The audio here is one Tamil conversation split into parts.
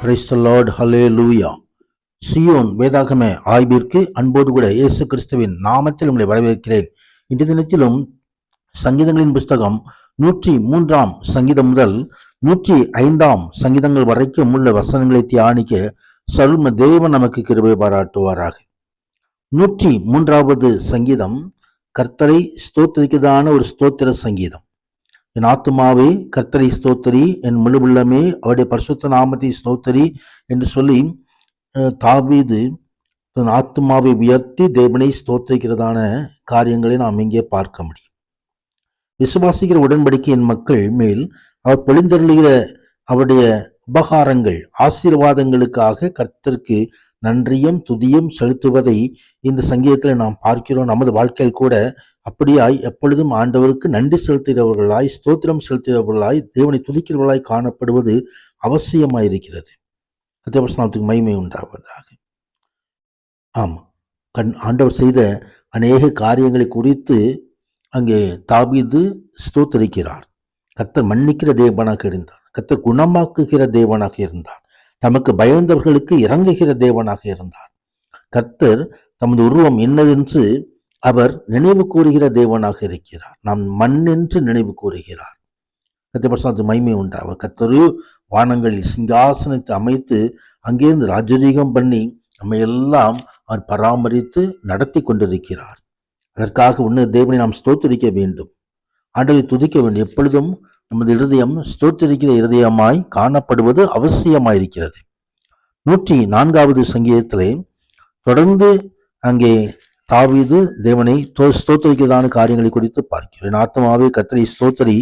Praise the Lord, hallelujah. Zion வேதாகம ஆய்விற்கு அன்போடு கூட இயேசு கிறிஸ்துவின் நாமத்தில் உங்களை வரவேற்கிறேன். இன்றைய தினத்திலும் சங்கீதங்களின் புஸ்தகம் 103 சங்கீதம் முதல் 105 சங்கீதங்கள் வரைக்கும் உள்ள வசனங்களை தியானிக்க சர்வ தேவன் நமக்கு கிருபை பாராட்டுவாராக. 103வது சங்கீதம் கர்த்தரை ஸ்தோத்திரிக்கிறதான ஒரு ஸ்தோத்திர சங்கீதம். என் ஆத்துமாவே கர்த்தரை ஸ்தோத்திரி, என் முழு உள்ளமே அவருடைய பரிசுத்த நாமத்தை ஸ்தோத்திரி என்று சொல்லி தாவீது தன் ஆத்துமாவை உயர்த்தி தேவனை ஸ்தோத்திரிக்கிறதான காரியங்களை நாம் இங்கே பார்க்க முடியும். விசுவாசிக்கிற உடன்படிக்கையின் மக்கள் மேல் அவர் பொழிந்தருளுகிற அவருடைய உபகாரங்கள் ஆசீர்வாதங்களுக்காக கர்த்தருக்கு நன்றியும் துதியும் செலுத்துவதை இந்த சங்கீதத்தில் நாம் பார்க்கிறோம். நமது வாழ்க்கையில் கூட அப்படியாய் எப்பொழுதும் ஆண்டவருக்கு நன்றி செலுத்துகிறவர்களாய் ஸ்தோத்திரம் செலுத்துகிறவர்களாய் தேவனை துதிக்கிறவர்களாய் காணப்படுவது அவசியமாயிருக்கிறது. கர்த்தருக்கு மகிமை உண்டாவதாக. ஆண்டவர் செய்த அநேக காரியங்களை குறித்து அங்கே தாவீது ஸ்தோத்திரிக்கிறார். கர்த்தர் மன்னிக்கிற தேவனாக இருந்தார், கர்த்தர் குணமாக்குகிற தேவனாக இருந்தார், தமக்கு பயந்தவர்களுக்கு இறங்குகிற தேவனாக இருந்தார். கர்த்தர் தமது உருவம் என்னதென்று அவர் நினைவு கூறுகிற தேவனாக இருக்கிறார். நாம் மண் என்று நினைவு கூறுகிறார். கர்த்தருக்கு மகிமை உண்டாவர். கர்த்தர் வானங்களில் சிங்காசனத்தை அமைத்து அங்கிருந்து ராஜரீகம் பண்ணி நம்ம எல்லாம் அவர் பராமரித்து நடத்தி கொண்டிருக்கிறார். அதற்காக உன்ன தேவனை நாம் ஸ்தோத்திரிக்க வேண்டும், ஆண்டவரை துதிக்க வேண்டும். எப்பொழுதும் நமது இருதயம் ஸ்தோத்திரிக்கிற இருதயமாய் காணப்படுவது அவசியமாயிருக்கிறது. 104வது சங்கீதத்திலே தொடர்ந்து அங்கே தாவீது தேவனை ஸ்தோத்திரிக்கிறதான காரியங்களை குறித்து பார்க்கிறேன். என் ஆத்மாவே கர்த்தரை ஸ்தோத்திரி,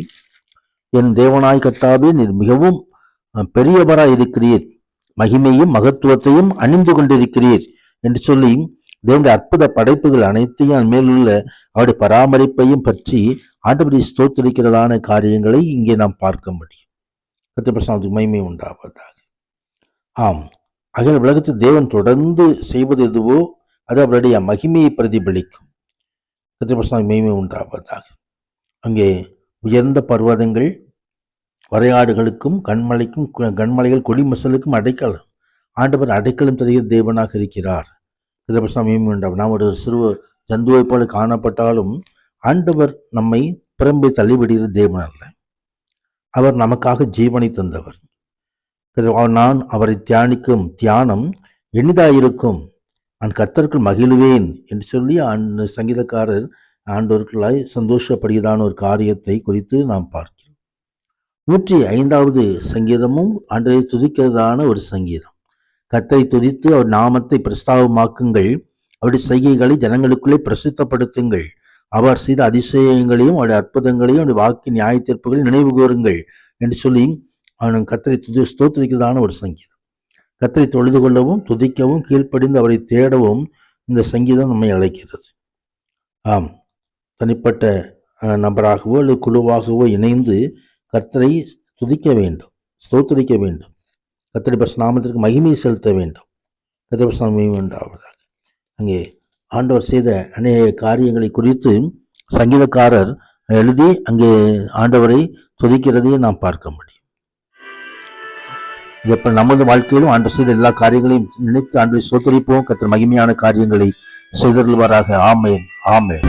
என் தேவனாய் கர்த்தாவே நீர் மிகவும் பெரியவராய் இருக்கிறீர், மகிமையும் மகத்துவத்தையும் அணிந்து கொண்டிருக்கிறீர் என்று சொல்லி தேவனுடைய அற்புத படைப்புகள் அனைத்தையும் மேலுள்ள அவருடைய பராமரிப்பையும் பற்றி ஆண்டவரை ஸ்தோத்திரிக்கிறதான காரியங்களை இங்கே நாம் பார்க்க முடியும். கர்த்தருக்கு மகிமை உண்டாவதாக. அகில உலகத்தில் தேவன் தொடர்ந்து செய்வது எதுவோ அது அவருடைய மகிமையை பிரதிபலிக்கும். கர்த்தருக்கு மகிமை உண்டாவதாக. அங்கே உயர்ந்த பர்வதங்கள் வரையாடுகளுக்கும் கண்மலைகள் கொடிமசலுக்கும் அடைக்கலம், ஆண்டவர் அடைக்கலம் தருகிற தேவனாக இருக்கிறார். நாம் ஒரு சிறு ஜந்துவை போல காணப்பட்டாலும் ஆண்டவர் நம்மை பிறம்பை தள்ளிவிடுகிற தேவன் அல்ல. அவர் நமக்காக ஜீவனை தந்தவர். நான் அவரை தியானிக்கும் தியானம் எளிதாயிருக்கும், நான் கர்த்தருக்குள் மகிழ்வேன் என்று சொல்லி சங்கீதக்காரர் ஆண்டவர்களாய் சந்தோஷப்படுகிறதான ஒரு காரியத்தை குறித்து நாம் பார்க்கிறோம். 105வது சங்கீதமும் ஆண்டவரை துதிக்கிறதான ஒரு சங்கீதம். கர்த்தரை துதித்து அவர் நாமத்தை பிரஸ்தாபமாக்குங்கள், அவருடைய செய்கைகளை ஜனங்களுக்குள்ளே பிரசித்தப்படுத்துங்கள், அவர் செய்த அதிசயங்களையும் அவருடைய அற்புதங்களையும் அவருடைய வாக்கு நியாய தீர்ப்புகளையும் நினைவு கூறுங்கள் என்று சொல்லி அவன் கர்த்தரை ஸ்தோத்திரிக்கிறதான ஒரு சங்கீதம். கர்த்தரை தொழுது கொள்ளவும் துதிக்கவும் கீழ்ப்படிந்து அவரை தேடவும் இந்த சங்கீதம் நம்மை அழைக்கிறது. தனிப்பட்ட நபராகவோ அல்லது குழுவாகவோ இணைந்து கர்த்தரை துதிக்க வேண்டும், ஸ்தோத்திரிக்க வேண்டும், கர்த்தருடைய நாமத்திற்கு மகிமை செலுத்த வேண்டும். கர்த்தருடைய மகிமை உண்டாவதாக. அங்கே ஆண்டவர் செய்த அநேக காரியங்களை குறித்து சங்கீதக்காரர் எழுதி அங்கே ஆண்டவரை துதிக்கிறதையும் நாம் பார்க்க முடியும். இதப்ப நமது வாழ்க்கையிலும் ஆண்டவர் செய்த எல்லா காரியங்களையும் நினைத்து ஆண்டவரை சோத்தரிப்போம். கர்த்தர் மகிமையான காரியங்களை செய்தருள்வாராக. ஆமென், ஆமென்.